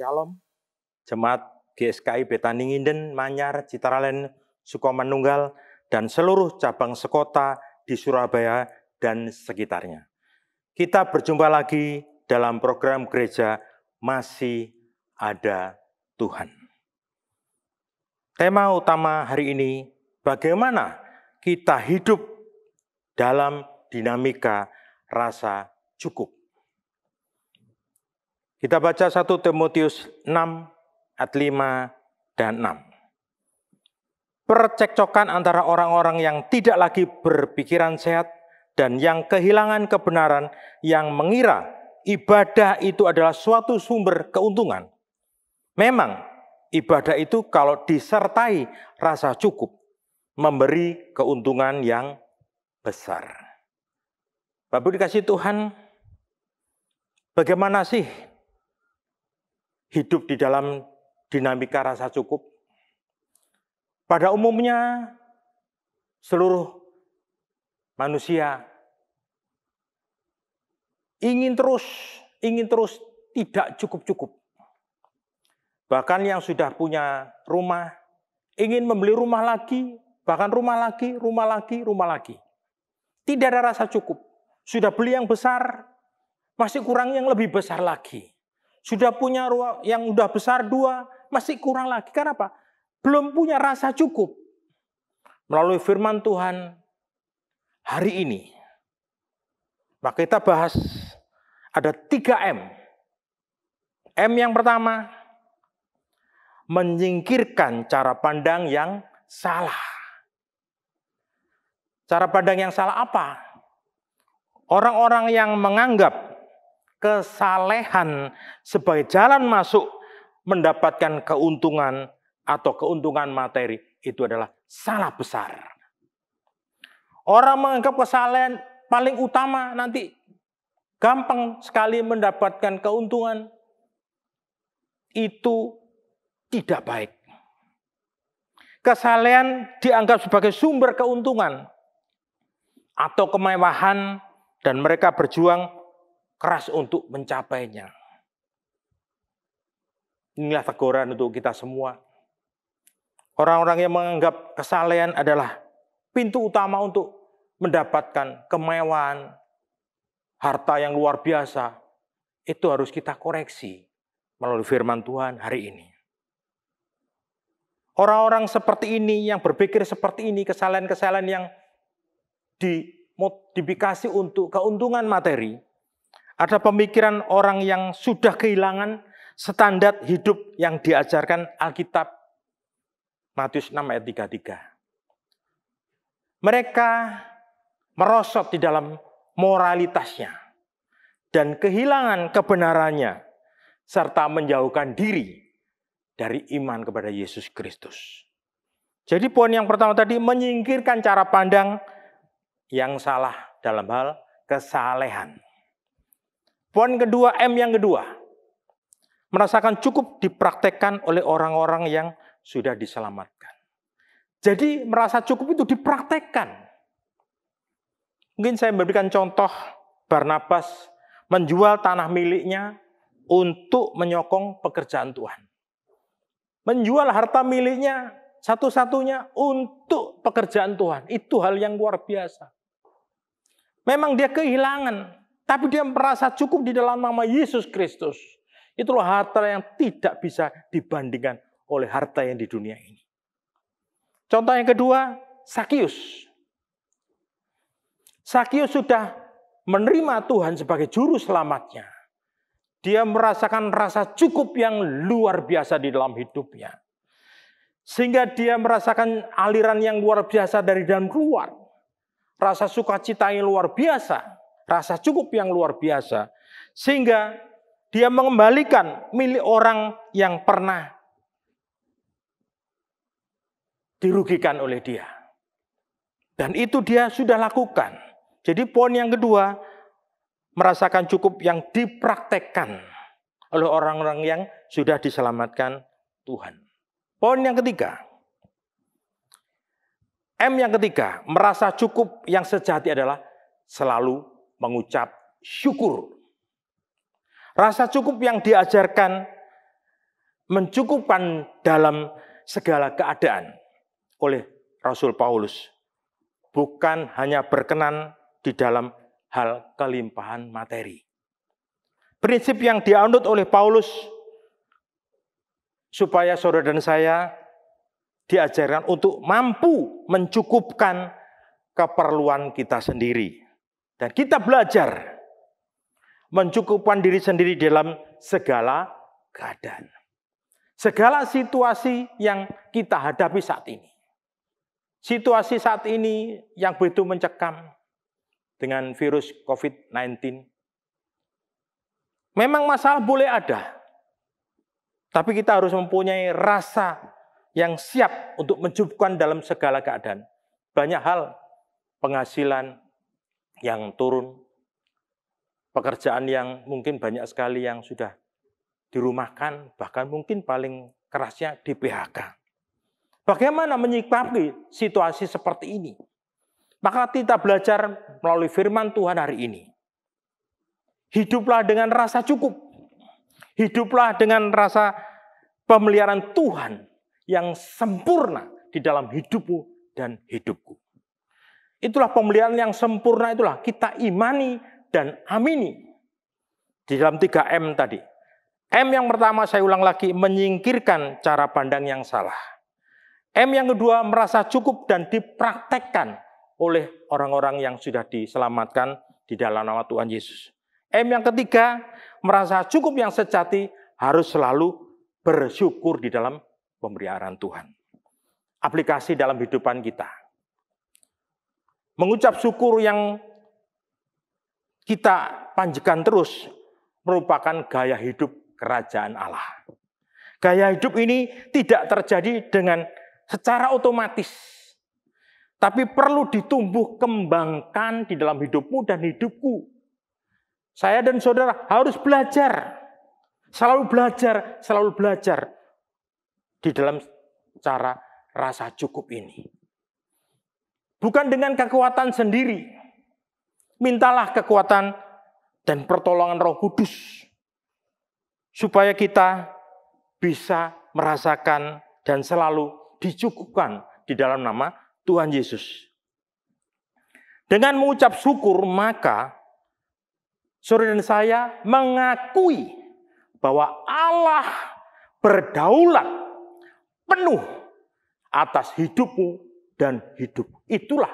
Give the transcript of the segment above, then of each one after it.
Shalom, Jemaat GSKI Betani Nginden, Manyar, Citaralen, Sukomanunggal, dan seluruh cabang sekota di Surabaya dan sekitarnya. Kita berjumpa lagi dalam program gereja Masih Ada Tuhan. Tema utama hari ini, bagaimana kita hidup dalam dinamika rasa cukup. Kita baca 1 Timotius 6 ayat 5 dan 6. Percekcokan antara orang-orang yang tidak lagi berpikiran sehat dan yang kehilangan kebenaran, yang mengira ibadah itu adalah suatu sumber keuntungan. Memang ibadah itu kalau disertai rasa cukup, memberi keuntungan yang besar. Bapak dikasih Tuhan, bagaimana sih hidup di dalam dinamika rasa cukup? Pada umumnya seluruh manusia ingin terus tidak cukup-cukup. Bahkan yang sudah punya rumah ingin membeli rumah lagi, bahkan rumah lagi. Tidak ada rasa cukup. Sudah beli yang besar, masih kurang yang lebih besar lagi. Sudah punya ruang yang udah besar 2, masih kurang lagi. Karena apa? Belum punya rasa cukup. Melalui firman Tuhan hari ini, maka kita bahas ada 3 M. M yang pertama, menyingkirkan cara pandang yang salah. Cara pandang yang salah apa? Orang-orang yang menganggap kesalehan sebagai jalan masuk mendapatkan keuntungan atau keuntungan materi itu adalah salah besar. Orang menganggap kesalehan paling utama nanti gampang sekali mendapatkan keuntungan, itu tidak baik. Kesalehan dianggap sebagai sumber keuntungan atau kemewahan dan mereka berjuang keras untuk mencapainya. Inilah teguran untuk kita semua. Orang-orang yang menganggap kesalehan adalah pintu utama untuk mendapatkan kemewahan, harta yang luar biasa, itu harus kita koreksi melalui firman Tuhan hari ini. Orang-orang seperti ini, yang berpikir seperti ini, kesalahan-kesalahan yang dimodifikasi untuk keuntungan materi, ada pemikiran orang yang sudah kehilangan standar hidup yang diajarkan Alkitab. Matius 6 ayat 33. Mereka merosot di dalam moralitasnya dan kehilangan kebenarannya serta menjauhkan diri dari iman kepada Yesus Kristus. Jadi poin yang pertama tadi, menyingkirkan cara pandang yang salah dalam hal kesalehan. Poin kedua, M yang kedua, merasakan cukup dipraktekkan oleh orang-orang yang sudah diselamatkan. Jadi merasa cukup itu dipraktekkan. Mungkin saya memberikan contoh, Barnabas menjual tanah miliknya untuk menyokong pekerjaan Tuhan. Menjual harta miliknya satu-satunya untuk pekerjaan Tuhan. Itu hal yang luar biasa. Memang dia kehilangan, tapi dia merasa cukup di dalam nama Yesus Kristus. Itulah harta yang tidak bisa dibandingkan oleh harta yang di dunia ini. Contoh yang kedua, Sakius. Sakius sudah menerima Tuhan sebagai juru selamatnya. Dia merasakan rasa cukup yang luar biasa di dalam hidupnya. Sehingga dia merasakan aliran yang luar biasa dari dalam keluar. Rasa sukacita yang luar biasa. Rasa cukup yang luar biasa. Sehingga dia mengembalikan milik orang yang pernah dirugikan oleh dia. Dan itu dia sudah lakukan. Jadi poin yang kedua, merasakan cukup yang dipraktekkan oleh orang-orang yang sudah diselamatkan Tuhan. Poin yang ketiga, M yang ketiga, merasa cukup yang sejati adalah selalu mengucap syukur. Rasa cukup yang diajarkan mencukupkan dalam segala keadaan oleh Rasul Paulus. Bukan hanya berkenan di dalam hal kelimpahan materi. Prinsip yang dianut oleh Paulus supaya saudara dan saya diajarkan untuk mampu mencukupkan keperluan kita sendiri. Dan kita belajar mencukupkan diri sendiri dalam segala keadaan. Segala situasi yang kita hadapi saat ini. Situasi saat ini yang begitu mencekam dengan virus COVID-19. Memang masalah boleh ada. Tapi kita harus mempunyai rasa yang siap untuk mencukupkan dalam segala keadaan. Banyak hal, penghasilan yang turun, pekerjaan yang mungkin banyak sekali yang sudah dirumahkan, bahkan mungkin paling kerasnya di PHK. Bagaimana menyikapi situasi seperti ini? Maka kita belajar melalui firman Tuhan hari ini. Hiduplah dengan rasa cukup. Hiduplah dengan rasa pemeliharaan Tuhan yang sempurna di dalam hidupmu dan hidupku. Itulah pemeliharaan yang sempurna, itulah kita imani dan amini. Di dalam 3M tadi. M yang pertama saya ulang lagi, menyingkirkan cara pandang yang salah. M yang kedua, merasa cukup dan dipraktekkan oleh orang-orang yang sudah diselamatkan di dalam nama Tuhan Yesus. M yang ketiga, merasa cukup yang sejati harus selalu bersyukur di dalam pemeliharaan Tuhan. Aplikasi dalam kehidupan kita. Mengucap syukur yang kita panjatkan terus merupakan gaya hidup kerajaan Allah. Gaya hidup ini tidak terjadi dengan secara otomatis. Tapi perlu ditumbuh kembangkan di dalam hidupmu dan hidupku. Saya dan saudara harus belajar. Selalu belajar di dalam cara rasa cukup ini. Bukan dengan kekuatan sendiri. Mintalah kekuatan dan pertolongan Roh Kudus. Supaya kita bisa merasakan dan selalu dicukupkan di dalam nama Tuhan Yesus. Dengan mengucap syukur, maka saudara dan saya mengakui bahwa Allah berdaulat penuh atas hidupmu dan hidup. Itulah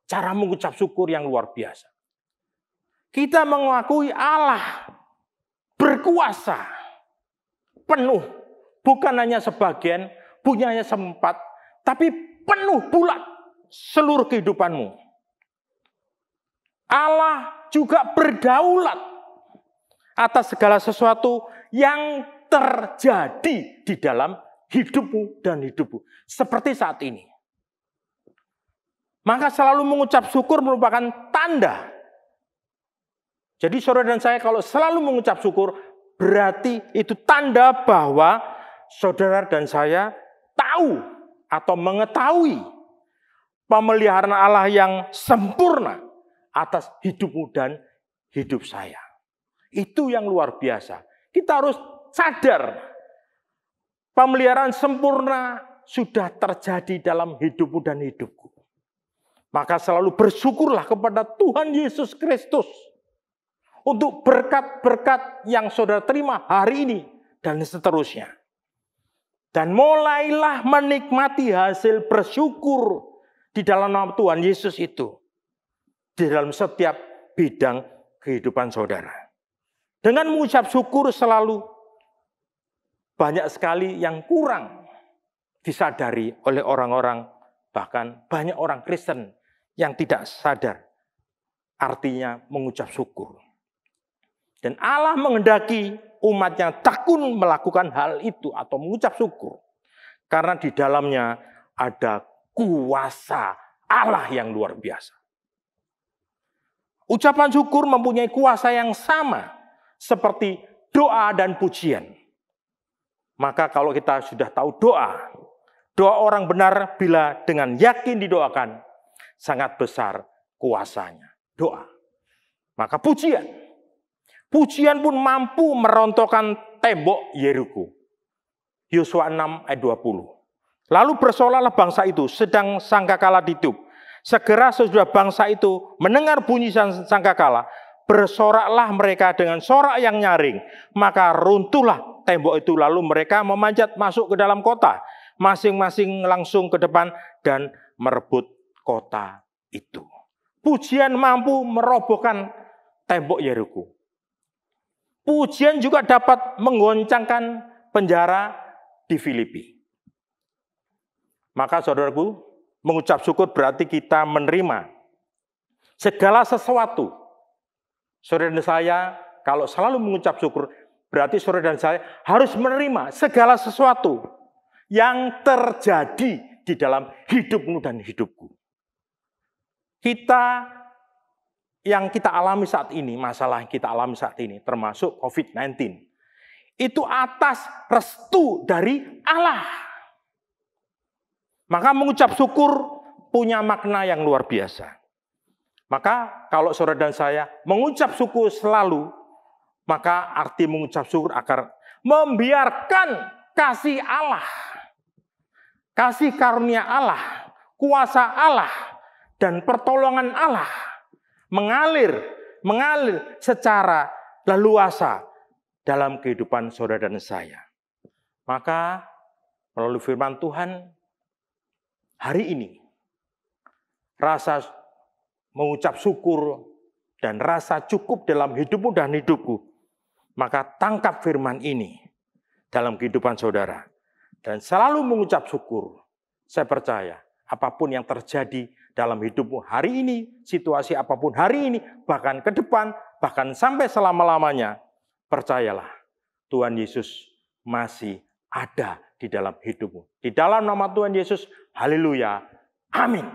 cara mengucap syukur yang luar biasa. Kita mengakui Allah berkuasa penuh, bukan hanya sebagian, punyanya sempat, tapi penuh bulat seluruh kehidupanmu. Allah juga berdaulat atas segala sesuatu yang terjadi di dalam hidupmu dan hidupmu. Seperti saat ini. Maka selalu mengucap syukur merupakan tanda. Jadi saudara dan saya kalau selalu mengucap syukur, berarti itu tanda bahwa saudara dan saya tahu atau mengetahui pemeliharaan Allah yang sempurna atas hidupmu dan hidup saya. Itu yang luar biasa. Kita harus sadar pemeliharaan sempurna sudah terjadi dalam hidupmu dan hidupku. Maka selalu bersyukurlah kepada Tuhan Yesus Kristus untuk berkat-berkat yang saudara terima hari ini dan seterusnya. Dan mulailah menikmati hasil bersyukur di dalam nama Tuhan Yesus itu. Di dalam setiap bidang kehidupan saudara. Dengan mengucap syukur selalu banyak sekali yang kurang disadari oleh orang-orang, bahkan banyak orang Kristen yang tidak sadar artinya mengucap syukur. Dan Allah menghendaki umatnya tekun melakukan hal itu atau mengucap syukur. Karena di dalamnya ada kuasa Allah yang luar biasa. Ucapan syukur mempunyai kuasa yang sama seperti doa dan pujian. Maka kalau kita sudah tahu doa orang benar bila dengan yakin didoakan, sangat besar kuasanya. Doa. Maka pujian pun mampu merontokkan tembok Yeriko. Yosua 6 ayat 20. Lalu bersolahlah bangsa itu sedang sangkakala ditiup. Segera sesudah bangsa itu mendengar bunyi sangkakala, bersoraklah mereka dengan sorak yang nyaring. Maka runtuhlah tembok itu, lalu mereka memanjat masuk ke dalam kota. Masing-masing langsung ke depan dan merebut kota itu. Pujian mampu merobohkan tembok Yeriko. Pujian juga dapat menggoncangkan penjara di Filipi. Maka saudaraku, mengucap syukur berarti kita menerima segala sesuatu. Saudara dan saya, kalau selalu mengucap syukur, berarti saudara dan saya harus menerima segala sesuatu yang terjadi di dalam hidupmu dan hidupku. Yang kita alami saat ini, masalah yang kita alami saat ini, termasuk COVID-19, itu atas restu dari Allah. Maka mengucap syukur punya makna yang luar biasa. Maka kalau saudara dan saya mengucap syukur selalu, maka arti mengucap syukur akan membiarkan kasih Allah, kasih karunia Allah, kuasa Allah, dan pertolongan Allah mengalir secara leluasa dalam kehidupan saudara dan saya. Maka melalui firman Tuhan, hari ini, rasa mengucap syukur dan rasa cukup dalam hidupmu dan hidupku, maka tangkap firman ini dalam kehidupan saudara. Dan selalu mengucap syukur. Saya percaya, apapun yang terjadi dalam hidupmu hari ini, situasi apapun hari ini, bahkan ke depan, bahkan sampai selama-lamanya, percayalah, Tuhan Yesus masih ada di dalam hidupmu. Di dalam nama Tuhan Yesus, haleluya, amin.